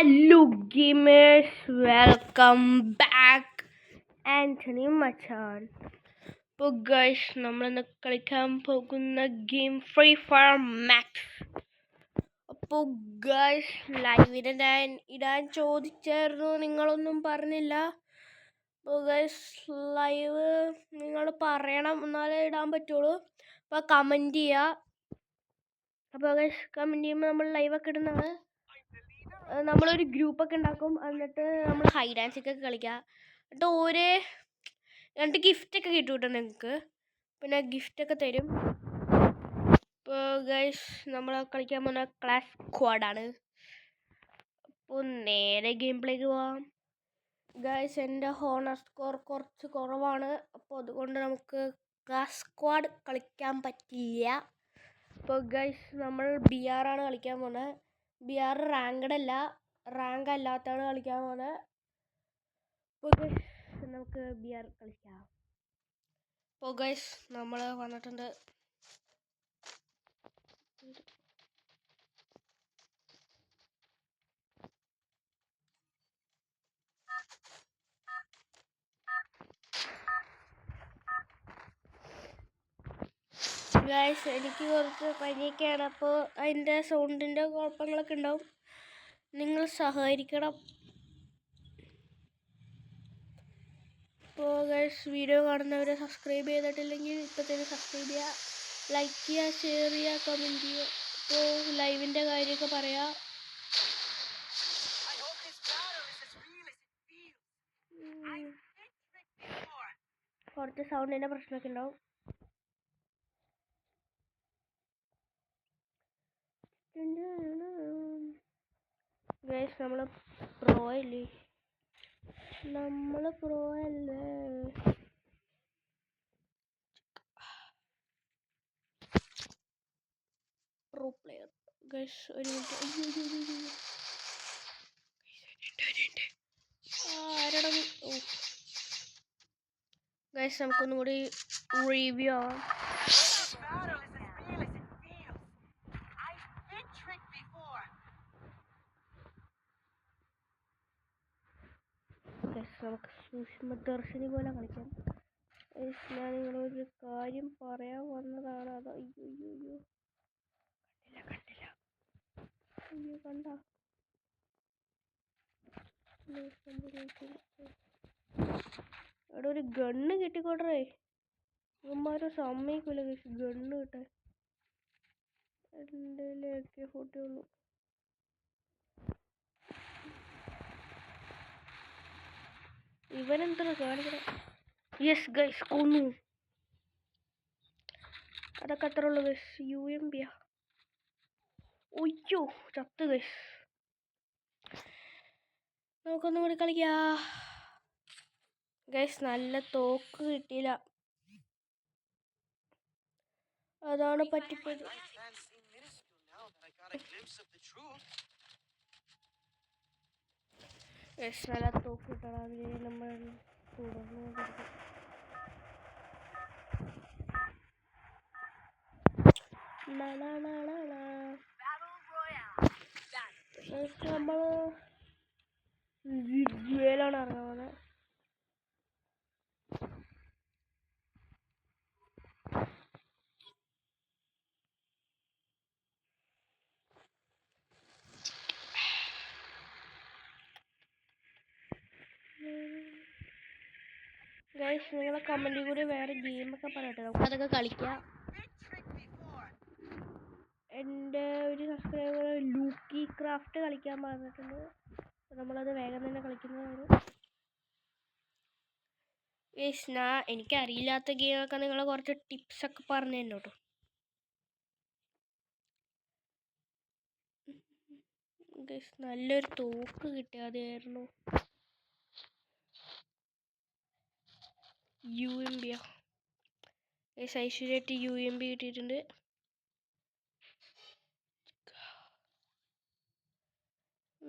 Hello gamers, welcome back. Antony മച്ചാൻ. അപ്പോൾ guys നമ്മളിന്ന് കളിക്കാൻ പോകുന്ന ഗെയിം ഫ്രീ ഫയർ മാക്സ്. അപ്പോൾ ഗൈസ് ലൈവിന് ഞാൻ ഇടാൻ ചോദിച്ചായിരുന്നു, നിങ്ങളൊന്നും പറഞ്ഞില്ല. അപ്പോൾ ഗൈസ് ലൈവ് നിങ്ങൾ പറയണം, എന്നാലേ ഇടാൻ പറ്റുള്ളൂ. അപ്പോൾ കമൻറ്റ് ചെയ്യുക. അപ്പോൾ ഗൈസ് കമൻറ്റ് ചെയ്യുമ്പോൾ നമ്മൾ ലൈവൊക്കെ ഇടുന്നതാണ്. നമ്മളൊരു ഗ്രൂപ്പൊക്കെ ഉണ്ടാക്കും, എന്നിട്ട് നമ്മൾ ഹൈഡ് ആൻഡ് സീക്ക് ഒക്കെ കളിക്കുക. എന്നിട്ട് രണ്ട് ഗിഫ്റ്റൊക്കെ കിട്ടും കേട്ടോ നിങ്ങൾക്ക്. പിന്നെ ഗിഫ്റ്റൊക്കെ തരും. ഇപ്പോൾ ഗൈസ് നമ്മൾ കളിക്കാൻ പോകുന്ന ക്ലാസ് സ്ക്വാഡാണ്. അപ്പോൾ നേരെ ഗെയിം പ്ലേക്ക് പോവാം. ഗൈസ് എൻ്റെ ഹോണർ സ്കോർ കുറച്ച് കുറവാണ്, അപ്പോൾ അതുകൊണ്ട് നമുക്ക് ക്ലാസ് സ്ക്വാഡ് കളിക്കാൻ പറ്റില്ല. അപ്പോൾ ഗൈസ് നമ്മൾ BR ആണ് കളിക്കാൻ പോകുന്നത്. BR റാങ്കഡ് അല്ല, റാങ്ക് അല്ലാത്താണ് കളിക്കാൻ പോകുന്നത്. അപ്പോൾ ഗൈസ് നമുക്ക് BR കളിക്കാം. അപ്പോൾ ഗൈസ് നമ്മൾ വന്നിട്ടുണ്ട്. ഗൈസ് എനിക്ക് കുറച്ച് പനിയൊക്കെയാണ്, അപ്പോൾ അതിൻ്റെ സൗണ്ടിൻ്റെ കുഴപ്പങ്ങളൊക്കെ ഉണ്ടാവും, നിങ്ങൾ സഹകരിക്കണം. അപ്പോൾ ഗൈസ് വീഡിയോ കാണുന്നവർ സബ്സ്ക്രൈബ് ചെയ്തിട്ടില്ലെങ്കിൽ ഇപ്പോൾ തന്നെ സബ്സ്ക്രൈബ് ചെയ്യുക, ലൈക്ക് ചെയ്യുക, ഷെയർ ചെയ്യുക, കമൻറ്റ് ചെയ്യുക. അപ്പോൾ ലൈവിൻ്റെ കാര്യമൊക്കെ പറയാം. കുറച്ച് സൗണ്ടിൻ്റെ പ്രശ്നമൊക്കെ ഉണ്ടാവും. ഗൈസ് നമ്മൾ പ്രോ അല്ലേ, പ്രോ പ്ലെയർ. ഗൈസ് ഒരു മിനിറ്റ്, ആരടങ്ങി. ഗൈസ് നമുക്കൊന്നും കൂടി റിവ്യൂ ആവാം. നമുക്ക് സൂക്ഷ്മദർശിനി പോലെ കളിക്കാം. ഞാൻ നിങ്ങളൊരു കാര്യം പറയാൻ വന്നതാണ്. അത് അയ്യോ കണ്ടില്ല അയ്യോ കണ്ട. അവിടെ ഒരു ഗണ്ണ് കിട്ടിക്കോട്ടെ. ഇവന്മാരും സമ്മതിക്കൂല ഗണ്ണ് കിട്ടാൻ. എൻ്റെ AK-40 ഉള്ളൂ. ഇവനെന്താ കാണിക്കണ? യെസ് ഗൈസ് കൊന്നു. അതൊക്കെ അത്ര ഉള്ളു ഗൈസ്. UMP ഒയ്യോ ചത്ത് ഗൈസ്. നമുക്കൊന്നും കൂടി കളിക്കാ ഗൈസ്. നല്ല തോക്ക് കിട്ടിയില്ല, അതാണ് പറ്റിപ്പോയത്. ഗൈസ് നല്ല തോക്ക് കിട്ടണം, നമ്മൾ തുടർന്ന് നമ്മൾ ജിഗ്വേലാണ് ഇറങ്ങുന്നത്. ഗൈസ് നിങ്ങളെ കമൻറ്റിൽ കൂടി വേറെ ഗെയിമൊക്കെ പറയട്ടെ, നമുക്കതൊക്കെ കളിക്കാം. എൻ്റെ ഒരു സബ്സ്ക്രൈബർ ലൂക്കി ക്രാഫ്റ്റ് കളിക്കാൻ പറഞ്ഞിട്ടുണ്ട്, നമ്മളത് വേഗം തന്നെ കളിക്കുന്നതാണ്. ഗൈസ് എനിക്കറിയില്ലാത്ത ഗെയിമൊക്കെ നിങ്ങൾ കുറച്ച് ടിപ്സൊക്കെ പറഞ്ഞു തന്നോട്ടോ. ഗൈസ് നല്ലൊരു തോക്ക് കിട്ടിയാതായിരുന്നു. UMP ഗൈസ് ഐശ്വര്യമായിട്ട് UMP കിട്ടിയിട്ടുണ്ട്.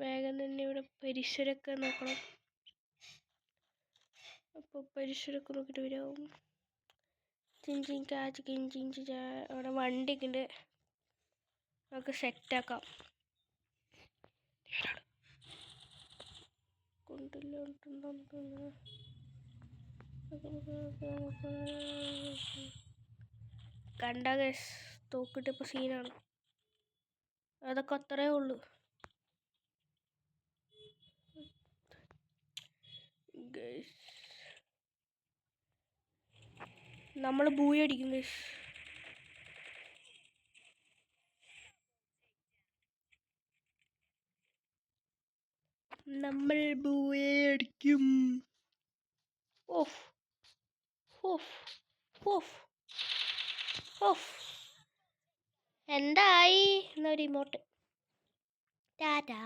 വേഗം തന്നെ ഇവിടെ പരിസരമൊക്കെ നോക്കണം. അപ്പോൾ പരിസരമൊക്കെ നോക്കിയിട്ട് വരാം. അവിടെ വണ്ടിയൊക്കെ ഉണ്ട്, നമുക്ക് സെറ്റാക്കാം. കണ്ട ഗൈസ്, തോക്കിട്ടിപ്പോൾ സീനാണ്. അതൊക്കെ അത്രേ ഉള്ളൂ ഗൈസ്. നമ്മൾ ബൂയി അടിക്കും ഗൈസ്. നമ്മൾ ബൂയെ അടിക്കും. Of of of of. എന്തായി എന്നൊരു ഇമോട്ട്. ടാറ്റാ.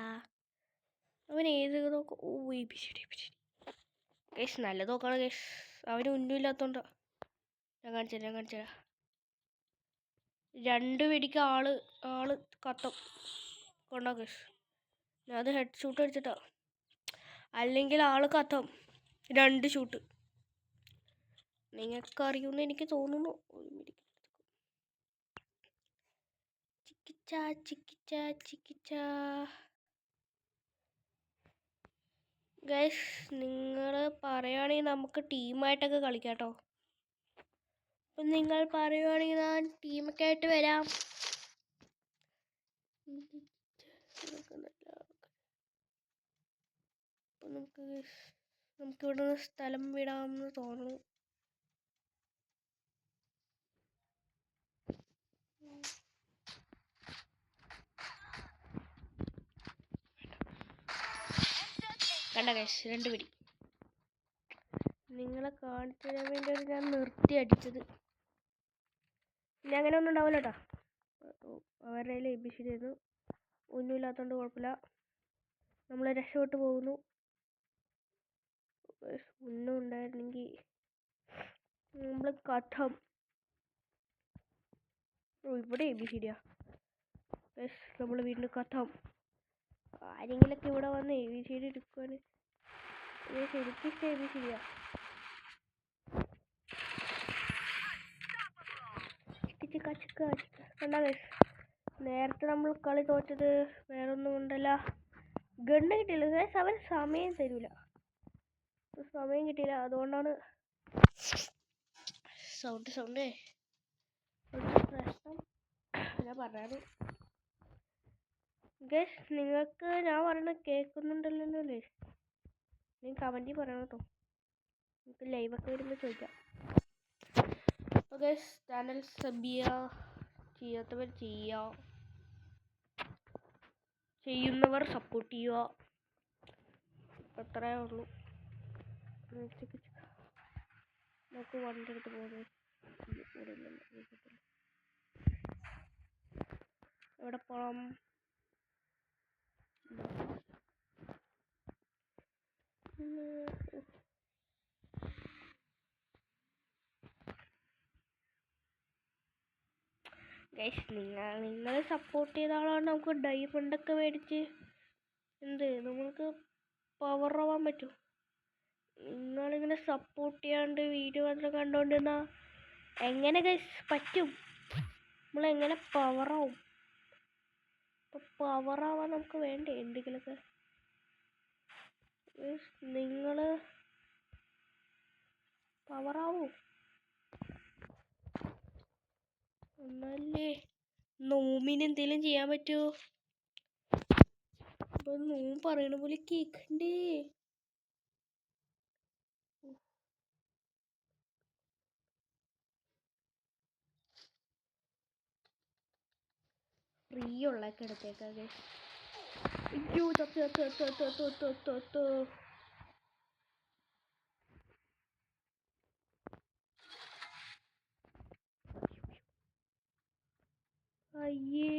അവൻ ഏത് നോക്കും? ഓ എബിസിഡി ഗൈസ്, നല്ലത് നോക്കണം ഗൈസ്. അവന് ഒന്നുമില്ലാത്തോണ്ടാ. ഞാൻ കാണിച്ചുതരാം. 2 വെടിക്ക് ആള് കത്തും. കൊണ്ടോ ഗൈസ്, ഞാൻ അത് ഹെഡ് ഷൂട്ട് അടിച്ചിട്ടാ. അല്ലെങ്കിൽ ആള് കത്തും. 2 ഷൂട്ട്. നിങ്ങൾക്ക് അറിയുമെന്ന് എനിക്ക് തോന്നുന്നു. ചിക്കിച്ച ഗൈസ്, നിങ്ങൾ പറയുകയാണെങ്കിൽ നമുക്ക് ടീമായിട്ടൊക്കെ കളിക്കാം കേട്ടോ. അപ്പം നിങ്ങൾ പറയുകയാണെങ്കിൽ ഞാൻ ടീമൊക്കെ ആയിട്ട് വരാം. അപ്പം നമുക്കിവിടെ നിന്ന് സ്ഥലം വിടാമെന്ന് തോന്നുന്നു. കണ്ട ഗൈസ്, 2 വെടി. നിങ്ങളെ കാണിച്ചു തരാൻ വേണ്ടിയാണ് ഞാൻ നിർത്തി അടിച്ചത്. പിന്നെ അങ്ങനെ ഒന്നും ഉണ്ടാവില്ല കേട്ടോ. അവരുടെ കയ്യിൽ എബിസി ചെയ്തു. ഒന്നുമില്ലാത്തതുകൊണ്ട് കുഴപ്പമില്ല. നമ്മൾ രക്ഷപ്പെട്ടു പോകുന്നു. ഒന്നും ഉണ്ടായിരുന്നെങ്കിൽ നമ്മൾ കഥം. ഇവിടെ എബിസിഡിയാ. നമ്മൾ വീണ്ടും കഥം. ആരെങ്കിലൊക്കെ ഇവിടെ വന്ന് എബിസിഡി എടുക്കുവാണ്. ശരിക്കും ഇഷ്ടം എബിസിഡിയാ. കണ്ടാ ഗൈസ്, നേരത്തെ നമ്മൾ കളി തോറ്റത് വേറൊന്നും കൊണ്ടല്ല, ഗണ്ണ് കിട്ടിയില്ല ഗൈസ്. അവൻ സമയം തരൂല. സമയം കിട്ടിയില്ല, അതുകൊണ്ടാണ് സൗണ്ട് പ്രശ്നം. ഞാൻ പറഞ്ഞത് ഗൈസ്, നിങ്ങൾക്ക് ഞാൻ പറയുന്നത് കേൾക്കുന്നുണ്ടല്ലോ അല്ലേ? നീ കമൻറ്റിൽ പറയണം കേട്ടോ. നമുക്ക് ലൈവൊക്കെ വരുമ്പോൾ ചോദിക്കാം. അപ്പോൾ ഗൈസ്, ചാനൽ സബ് ചെയ്യാത്തവർ ചെയ്യുന്നവർ സപ്പോർട്ട് ചെയ്യുക. അത്രേ ഉള്ളൂ. നമുക്ക് വണ്ടി എടുത്ത് പോകുന്നത് എവിടെ പോകണം? ഗൈസ്, നിങ്ങൾ സപ്പോർട്ട് ചെയ്ത ആളാണ് നമുക്ക് ഡയമണ്ടൊക്കെ മേടിച്ച് നമുക്ക് പവർ ആവാൻ പറ്റും. നിങ്ങളിങ്ങനെ സപ്പോർട്ട് ചെയ്യാണ്ട് വീഡിയോ മാത്രം കണ്ടുകൊണ്ടിരുന്ന എങ്ങനെ ഗൈസ് പറ്റും? നമ്മളെങ്ങനെ പവറാവും? അപ്പോൾ പവറാവാൻ നമുക്ക് വേണ്ടേ എന്തെങ്കിലുമൊക്കെ? നിങ്ങൾ പവറാവൂ എന്നല്ലേ നോമിന് എന്തെങ്കിലും ചെയ്യാൻ പറ്റുമോ? അപ്പൊ നോം പറയണ പോലെ കേക്കണ്ടേ? ഫ്രീ ഉള്ളൊക്കെ എടുത്തേക്കാതെ. അയ്യോ അയ്യേ,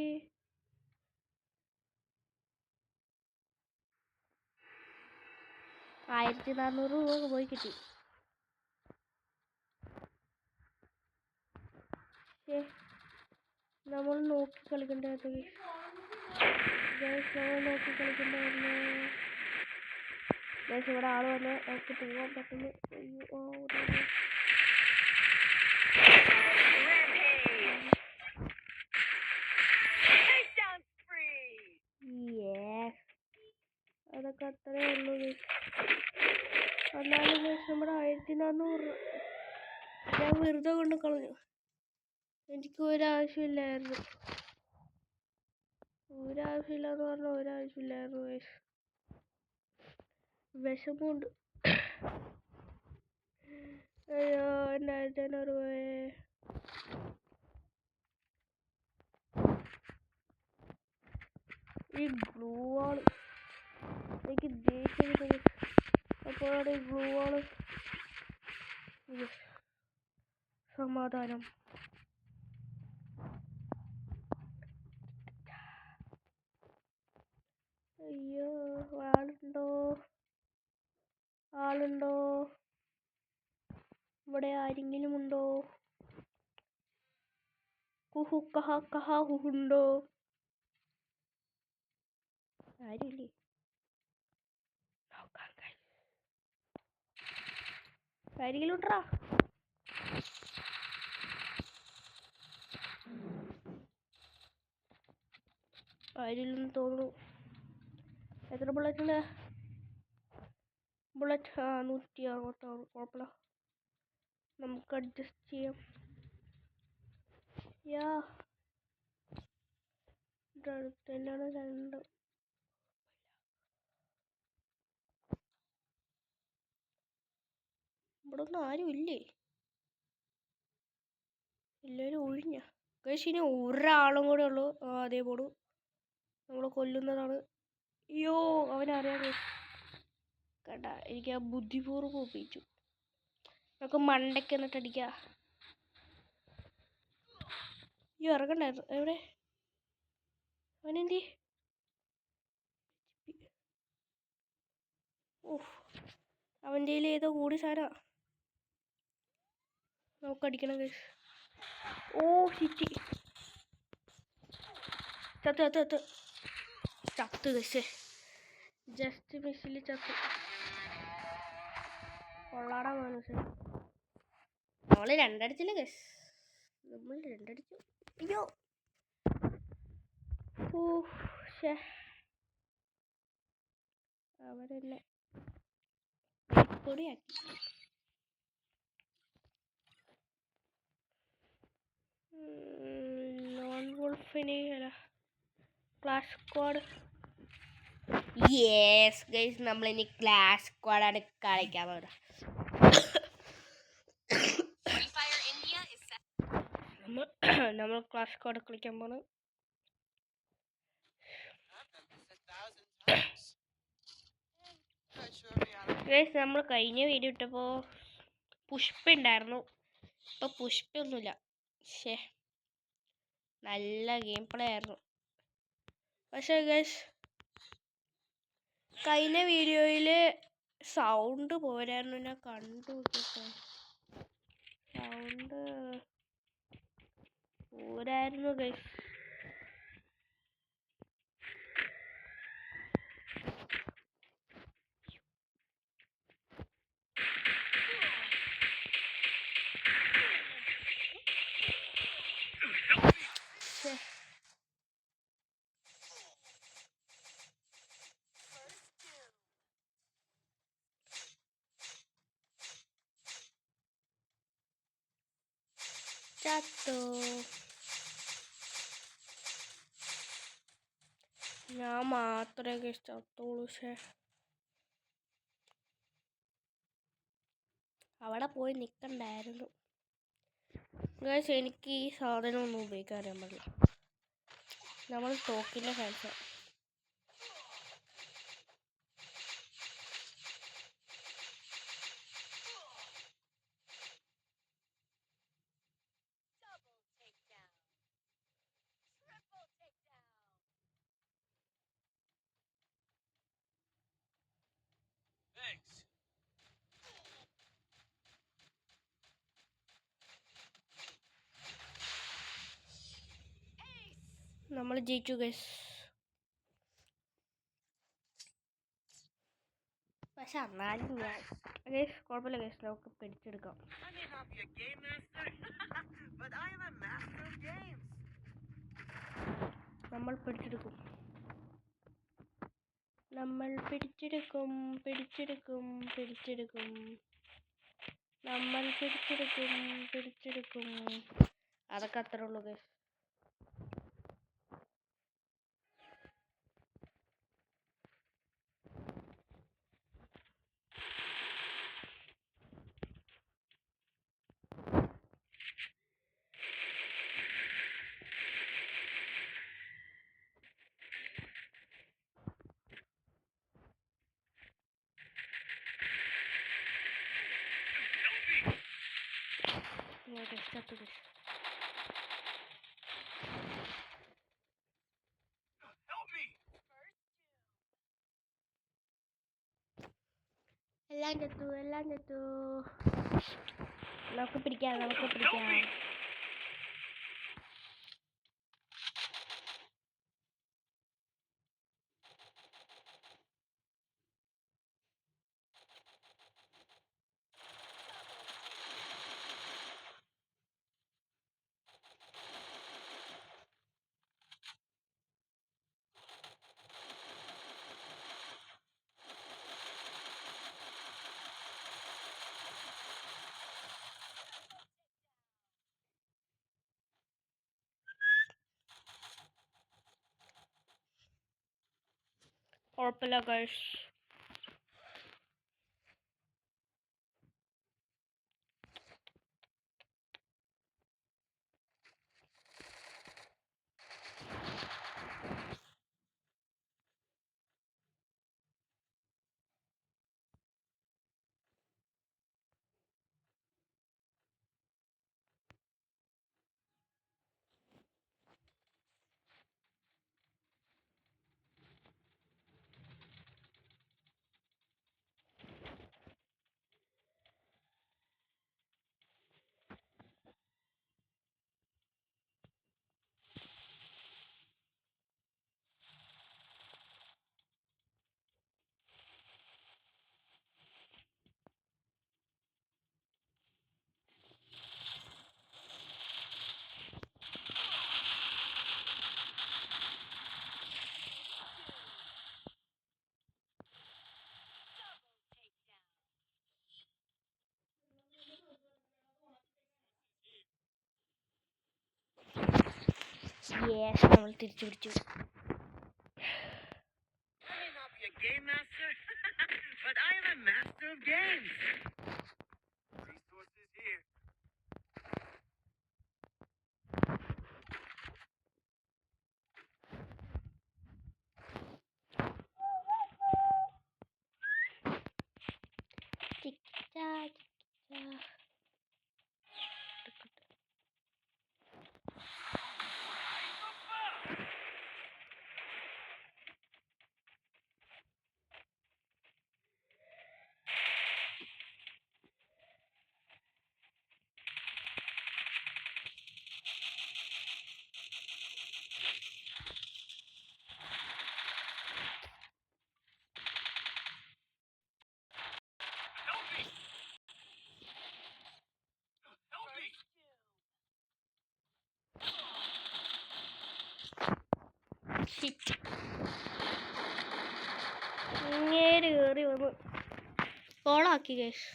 1400 രൂപ പോയി കിട്ടി. നമ്മൾ നോക്കി കളിക്കണ്ടായിരുന്നു. ഇവിടെ ആള് വന്ന് നമുക്ക് പോകാൻ പറ്റുന്നു. അതൊക്കെ അത്രേ ഉള്ളൂ. എന്നാലും നമ്മുടെ 1400 ഞാൻ വെറുതെ കൊണ്ട് കളഞ്ഞു. എനിക്ക് ഒരാവശ്യമില്ലായിരുന്നു. ഒരാവശ്യമില്ലാന്ന് പറഞ്ഞാൽ ഒരാവശ്യമില്ലായിരുന്നു. വിഷമമുണ്ട്. അയ്യോ എൻ്റെ 1500 പോയേ. ഈ ഗ്ലൂ വാള് എനിക്ക് ദേഷ്യം. അപ്പോഴാണ് ഈ ഗ്ലൂ വാള് സമാധാനം. അയ്യോ ആളുണ്ടോ? ഇവിടെ ആരെങ്കിലും ഉണ്ടോ? കുഹു കഹ കഹ ഹുണ്ടോ? ആരില്ലേ? ആരെങ്കിലും ഉണ്ടോ? ആരില്ലെന്ന് തോന്നുന്നു. എത്ര ബുള്ളറ്റിന്? ബുള്ളറ്റ് 160. കുഴപ്പമില്ല, നമുക്ക് അഡ്ജസ്റ്റ് ചെയ്യാം. തന്നെയാണ് 2. ഇവിടെ ഒന്നും ആരും ഇല്ലേ? എല്ലാവരും ഒഴിഞ്ഞ. ഇനി ഒരാളും കൂടെ ഉള്ളൂ. അതേ പോണു. നമ്മളെ കൊല്ലുന്നതാണ്. അയ്യോ അവനറിയാതെ കേട്ട. എനിക്ക് ആ ബുദ്ധിപൂർവ്വം ഉപയോഗിച്ചു. നമുക്ക് മണ്ടയ്ക്ക് എന്നിട്ട് അടിക്കാം. അയ്യോ ഇറങ്ങണ്ടായിരുന്നു. എവിടെ അവനെന്തി? അവൻ്റെ കയ്യിൽ ഏതോ കൂടി സാധനം. നമുക്ക് അടിക്കണം. ഹിറ്റി. ചത്ത് ജസ്റ്റ് മിസ്സിൽ ചത്ത്. കൊള്ളാടാ മനസ്സ്. നമ്മള് 2 അടിച്ചില്ല ഗസ്. നമ്മൾ 2 അടിച്ചു. അയ്യോ അവരെന്നെ പൊടിയാക്കി. ലോൺ വോൾഫിനെ ക്ലാസ് സ്ക്വാഡ്. യെസ് ഗൈസ്, നമ്മളിനി ക്ലാസ് സ്ക്വാഡാണ് കളിക്കാൻ പോകുന്നത്. നമ്മൾ ക്ലാസ് സ്ക്വാഡ് കളിക്കാൻ പോകുന്നത്. ഗൈസ് നമ്മൾ കഴിഞ്ഞ വീഡിയോ ഇട്ടപ്പോൾ പുഷ്പ ഉണ്ടായിരുന്നു. ഇപ്പോൾ പുഷ്പൊന്നുമില്ല. നല്ല ഗെയിം പ്ലേ ആയിരുന്നു. പക്ഷേ ഗൈസ് കഴിഞ്ഞ വീഡിയോയിൽ സൗണ്ട് പോരായിരുന്നു. ഞാൻ കണ്ടു നോക്കിയപ്പോൾ സൗണ്ട് പോരായിരുന്നു ഗൈസ്. ചത്തു. ഞാൻ മാത്രമേ ചത്തുള്ളൂ. അവിടെ പോയി നിൽക്കണ്ടായിരുന്നു ഗൈസ്. എനിക്ക് ഈ സാധനം ഒന്നും ഉപയോഗിക്കാൻ അറിയാൻ പാടില്ല. നമ്മൾ തോക്കിൻ്റെ ഫാൻസാണ്. നമ്മൾ ജയിച്ചു ഗൈസ്. പക്ഷെ എന്നാലും ഗൈസ് കുഴപ്പമില്ല ഗൈസ്, നമുക്ക് പിടിച്ചെടുക്കാം. നമ്മൾ പിടിച്ചെടുക്കും. നമ്മൾ പിടിച്ചെടുക്കും പിടിച്ചെടുക്കും പിടിച്ചെടുക്കും നമ്മൾ പിടിച്ചെടുക്കും പിടിച്ചെടുക്കും. അതൊക്കെ അത്രേ ഉള്ളൂ ഗൈസ്. ചത്തു ഗൈസ്. എല്ലാം ചത്തു എല്ലാം ചത്തു. നമുക്ക് പിടിക്കാം നമുക്ക് പിടിക്കാം. കുഴപ്പമില്ല ഗൈസ്. യെസ്, നമ്മൾ തിരിച്ചു പിടിച്ചു. Game master, but I am a master of games. Resources here. ഇങ്ങേര് കയറി വന്ന് കോളാക്കി ഗൈസ്.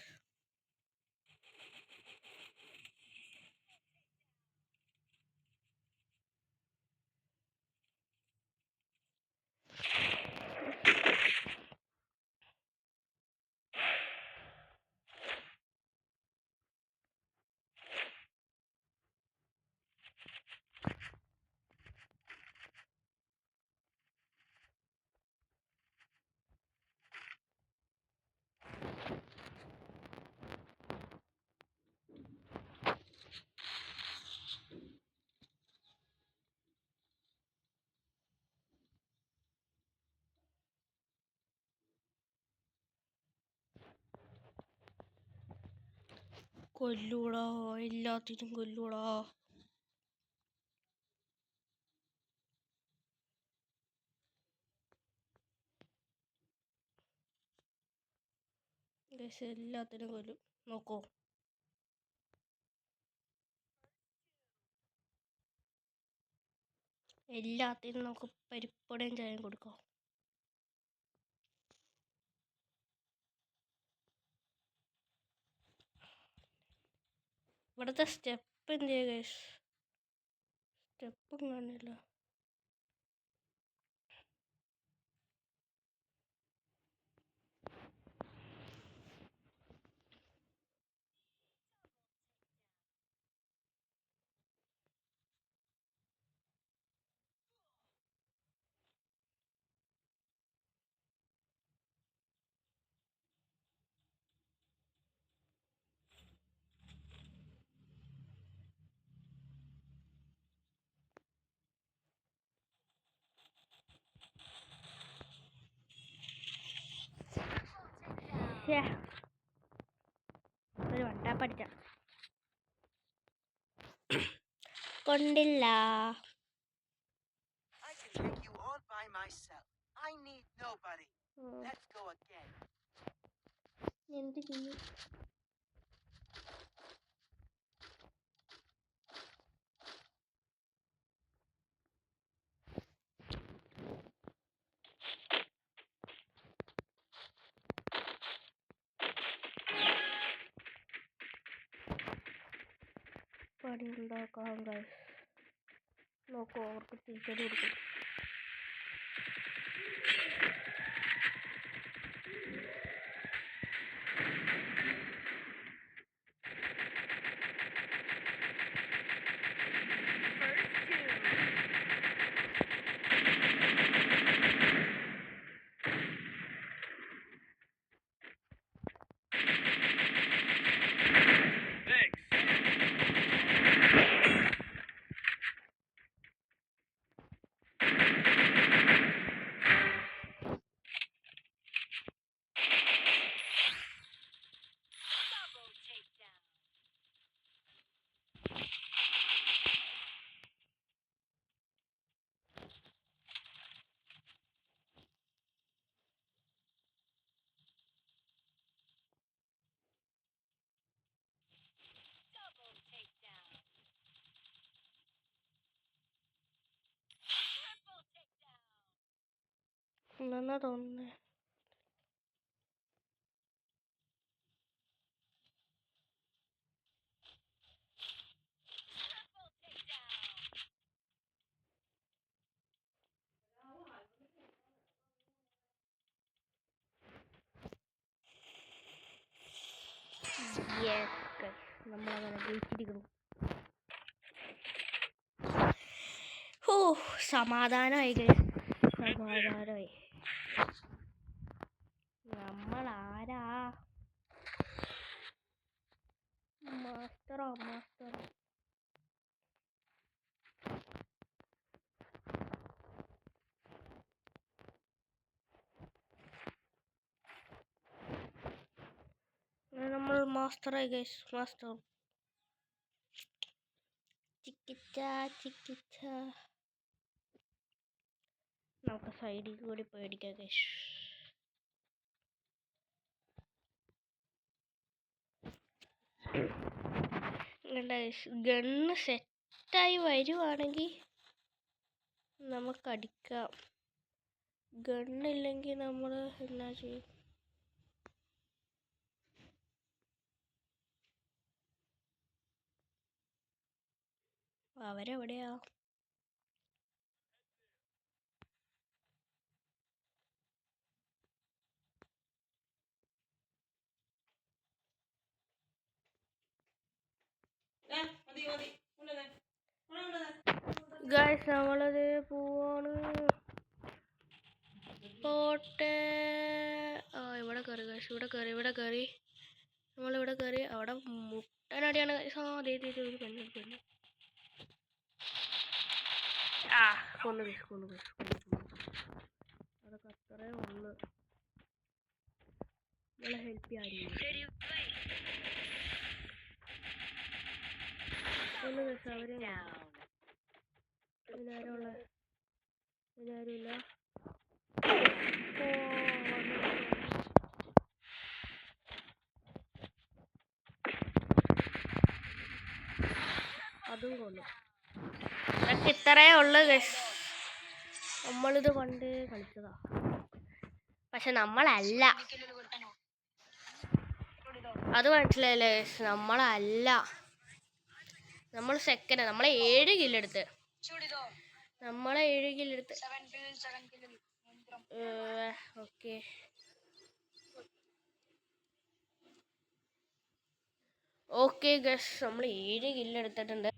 കൊല്ലൂടാ, എല്ലാത്തിനും കൊല്ലൂടാ. എല്ലാത്തിനും കൊല്ലും. നോക്കൂ, എല്ലാത്തിനും നമുക്ക് പരിപ്പടയും ചായം കൊടുക്കാം. ഇവിടുത്തെ സ്റ്റെപ്പ് എന്ത് ചെയ്യുക ഗൈസ്? സ്റ്റെപ്പും കാണില്ല. ഒരു വട്ടാപ്പടിച്ച കൊണ്ടില്ല. I can make you all by myself. I need nobody. Let's go again. എന്ത് ചെയ്യും? പണി ഉണ്ടാക്കാം ഗൈസ്. നോക്കൂ, അവർക്ക് തിരിച്ചടി കൊടുക്കും. എന്നാ തോന്നുന്നേ? നമ്മളങ്ങനെ ജയിച്ചിരിക്കുന്നു. ഓ, സമാധാനമായി ഗൈസ്, സമാധാനമായി. നമ്മളാരാ? മാസ്റ്ററാ, മാസ്റ്റർ. നമ്മൾ മാസ്റ്ററായി ഗൈസ്, മാസ്റ്റർ. ചിക്കിച്ച ചിക്കിച്ച. നമുക്ക് സൈഡിൽ കൂടി പേടിക്കാം ഗൈസ്. ഗണ്ണ് സെറ്റായി വരുവാണെങ്കിൽ നമുക്ക് അടിക്കാം. ഗണ്ണില്ലെങ്കിൽ നമ്മൾ എന്നാ ചെയ്യും? അവരെവിടെയാ? ഗൈസ്, നമ്മളത് പോവാണ്. പോട്ടെ. ഇവിടെ കയറി ഗൈസ്, ഇവിടെ കയറി. നമ്മളിവിടെ കയറി. അവിടെ മുട്ടനടിയാണ് ഗൈസ്. ഒരു പെണ്ണ്. കൊന്നു ഗൈസ്, കൊന്നു. അതൊക്കെ അത്രേ ഉള്ളു. നമ്മളെ ഹെൽപ്പ് ചെയ്യാൻ അവര് ഇതിനാരുമില്ല. അതും കൊന്നു. ഇതൊക്കെ ഇത്രേ ഉള്ളു ഗൈസ്. നമ്മളിത് പണ്ട് കളിച്ചതാ, പക്ഷെ നമ്മളല്ല. അത് മനസ്സിലായില്ലേ ഗൈസ്? നമ്മളല്ല. നമ്മൾ സെക്കൻഡ്, നമ്മളെ 7 കില്ലെടുത്ത്. ഓക്കെ ഓക്കെ ഗൈസ്, നമ്മൾ 7 കില്ലെടുത്തിട്ടുണ്ട്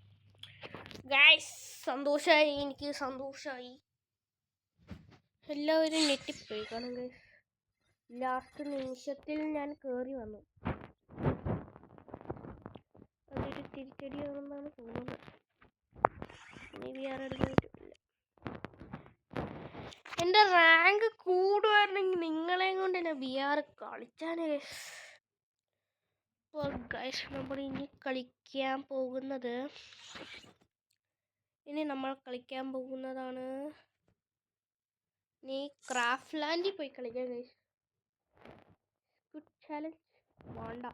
ഗൈസ്. സന്തോഷമായി, എനിക്ക് സന്തോഷമായി. എല്ലാവരും ഞെട്ടിപ്പോയി കാരണം ഗൈസ് ലാസ്റ്റ് നിമിഷത്തിൽ ഞാൻ കയറി വന്നു. അതൊരു തിരിച്ചടിയാണെന്നാണ് തോന്നുന്നത്. ഇനി വേറെ എടുക്കാനില്ല. എൻ്റെ റാങ്ക് കൂടുമായിരുന്നെങ്കിൽ നിങ്ങളെയും കൊണ്ട് തന്നെ VR കളിച്ചാണ് ഗൈസ്. അപ്പോൾ ഗൈസ് നമ്മൾ ഇനി നമ്മൾ കളിക്കാൻ പോകുന്നതാണ് നീ ക്രാഫ്റ്റ് ലാൻഡിൽ പോയി കളിക്കാം ഗൈസ്. ഗുഡ് ചാലഞ്ച് വേണ്ട,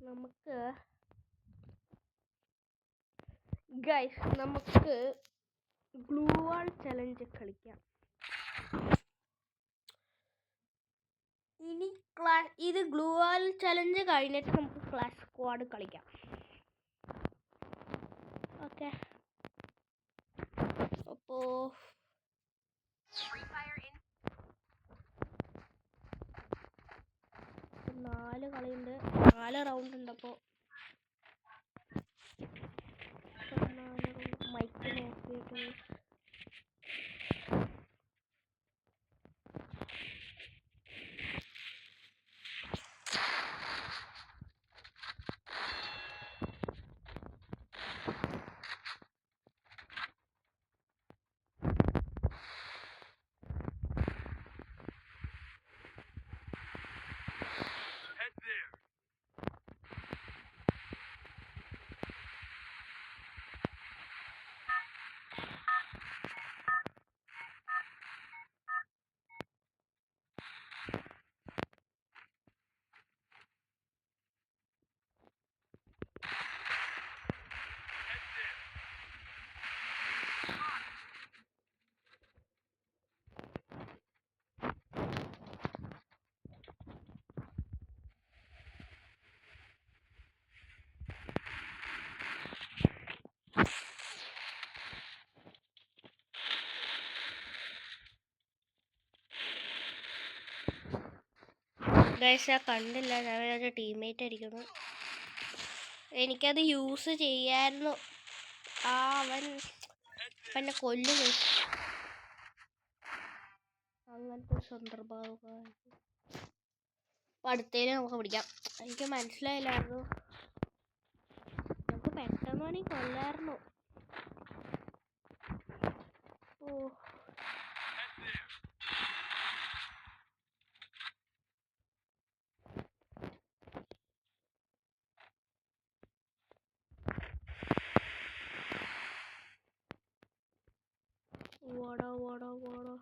നമുക്ക് ഗ്ലൂ വാൾ ചലഞ്ച് കളിക്കാം. ഇനി ഇത് ഗ്ലൂ വാൾ ചലഞ്ച് കഴിഞ്ഞിട്ട് നമുക്ക് ക്ലാഷ് സ്ക്വാഡ് കളിക്കാം. ഓക്കെ, അപ്പോൾ 4 കളിയുണ്ട്, 4 റൗണ്ട് ഉണ്ട്. അപ്പോൾ മൈക്ക് നോക്കിയിട്ട് ഗൈസ് ഞാൻ കണ്ടില്ല, ഞാൻ ഒരു ടീംമേറ്റ് ആയിരിക്കുന്നു. എനിക്കത് യൂസ് ചെയ്യായിരുന്നു. അവൻ എന്നെ കൊല്ലും. അങ്ങനത്തെ സന്ദർഭം അടുത്തേന് നമുക്ക് പിടിക്കാം. എനിക്ക് മനസ്സിലായില്ലായിരുന്നു, നമുക്ക് പെട്ടെന്ന് വേണമെങ്കിൽ കൊല്ലായിരുന്നു. ഓ വാടാ വാടാ വാടാ.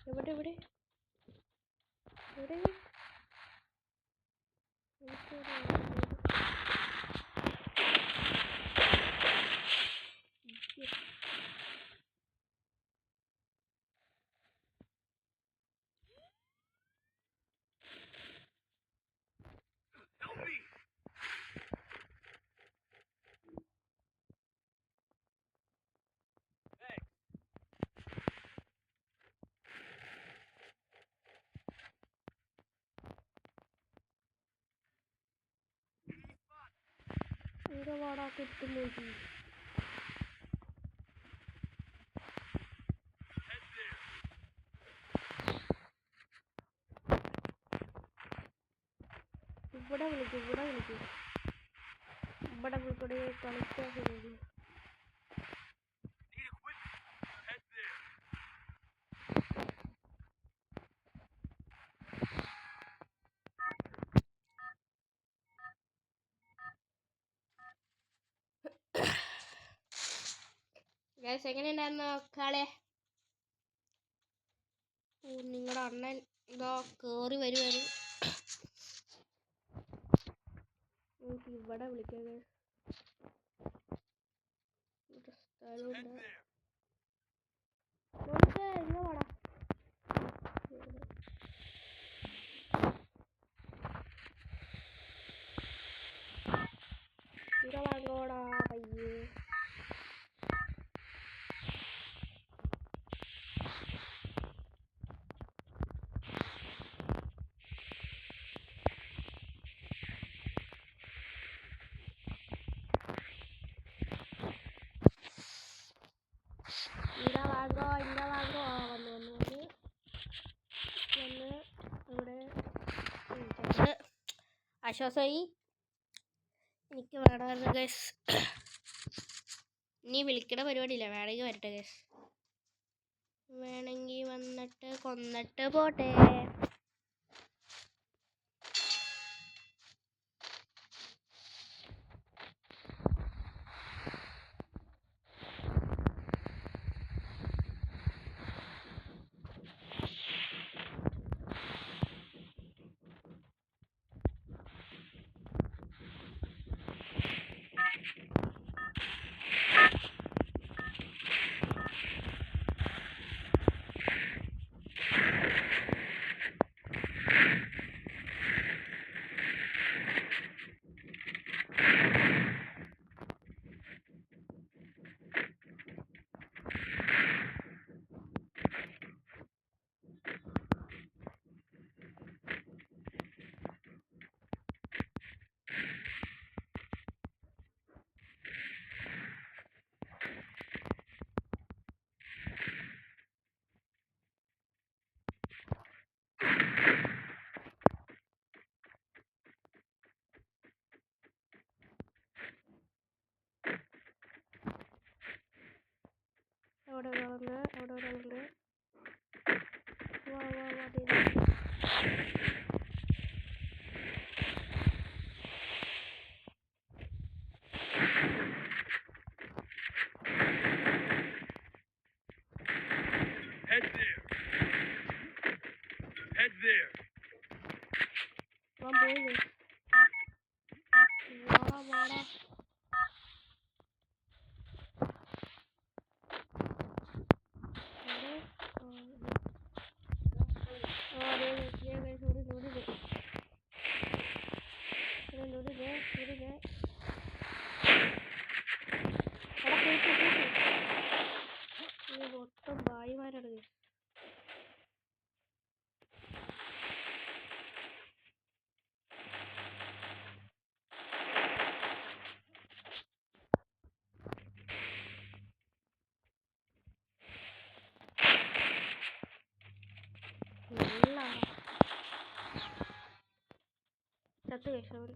എവിടെ എവിടെ എവിടെ വാടാ കിട്ടുന്നു. ഇവിടെ വിളിക്കും കളിക്കാൻ ശരി. എങ്ങനെയുണ്ടായിരുന്നു കളി? നിങ്ങളുടെ അണ്ണൻ ഇതാ കേറി വരുവാണ്. ഇവിടെ വിളിക്കാം. അതുകൊണ്ട് മോനുസേ ഇങ്ങ് വാടാ. ഇങ്ങ വാങ്ങോടാ പയ്യെ. ഇങ്ങ വാങ്ങോ വന്ന് ഇവിടെ ആശ്വാസമായി. എനിക്ക് വേണമായിരുന്നു ഗൈസ്. ഇനി വിളിക്കണ പരിപാടിയില്ല, വേണമെങ്കിൽ വരട്ടെ ഗൈസ്. വേണമെങ്കിൽ വന്നിട്ട് കൊന്നിട്ട് പോട്ടെ. അവിടെ ഒരാളുണ്ട്. വാ Head there. പോയി. വാടാ. മൊത്തം ഭായിമാരാണ്. ചത്ത് കഴിച്ചവൻ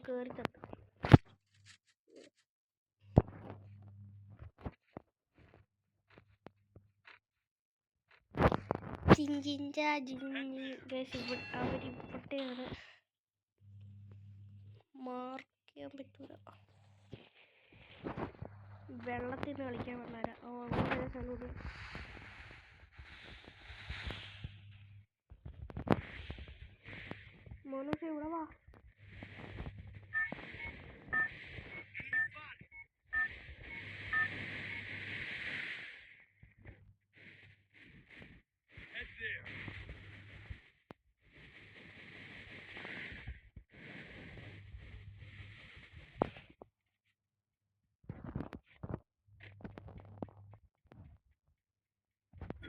കേറി ചത്ത്. അവരിവിടെയാണ്. മാർക്ക് ചെയ്യാൻ പറ്റൂല. വെള്ളത്തിൽ നിന്ന് കളിക്കാൻ വന്നാരാ. അങ്ങനെ സ്ഥലമുണ്ട്. മോനൂസ് ഇവിടെ വാ.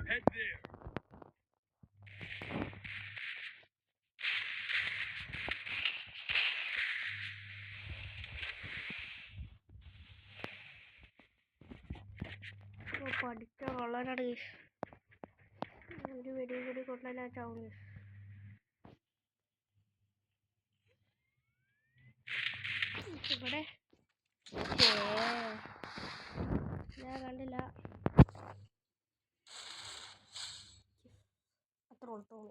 Head there. പഠിച്ച കൊള്ളാനാണ്. ഒരു വെടിയും കൂടി കൊണ്ടാ ചാവും. ഇവിടെ ഞാൻ കണ്ടില്ല. അത്ര ഉള്ളൂ.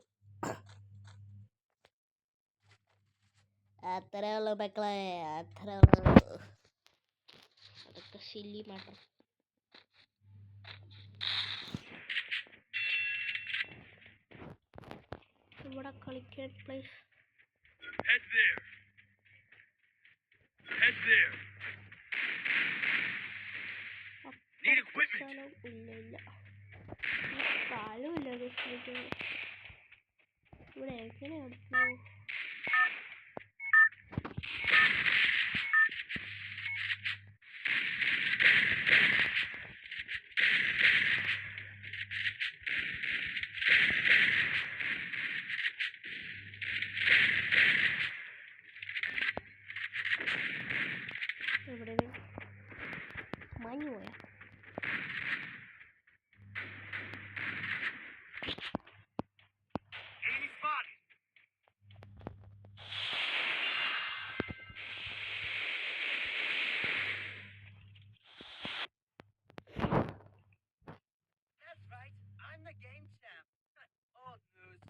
അത്രേ ഉള്ളൂ മക്കളെ, അത്രേ ഉള്ളൂ. അതൊക്കെ സില്ലി മാറ്റം. ഇവിടെ കളിക്കാൻ place. Head there. Need equipment. സ്ഥലം ഇല്ല. ഈ സ്ഥലമില്ല ഇവിടെ എങ്ങനെ എടുത്തു? ഇവിടെ മഞ്ഞ് പോയാ Enemy spotted. That's right. I'm the game champ. Old news.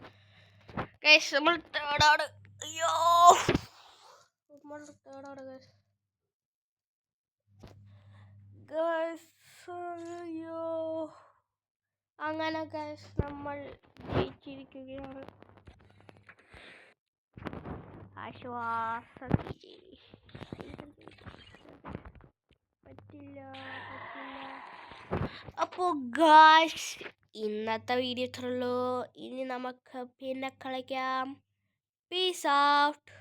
Guys നമ്മൾ തേർഡാണ്. അയ്യോ നമ്മൾ തേർഡാണ് ഗൈസ്. അയ്യോ അങ്ങനെ ഗൈസ് നമ്മൾ ജയിച്ചിരിക്കുകയാണ്. ആശ്വാസം. പറ്റില്ല. അപ്പോൾ ഗൈസ് ഇന്നത്തെ വീഡിയോ ഇത്രയുള്ളൂ. ഇനി നമുക്ക് പിന്നെ കളിക്കാം. Peace out.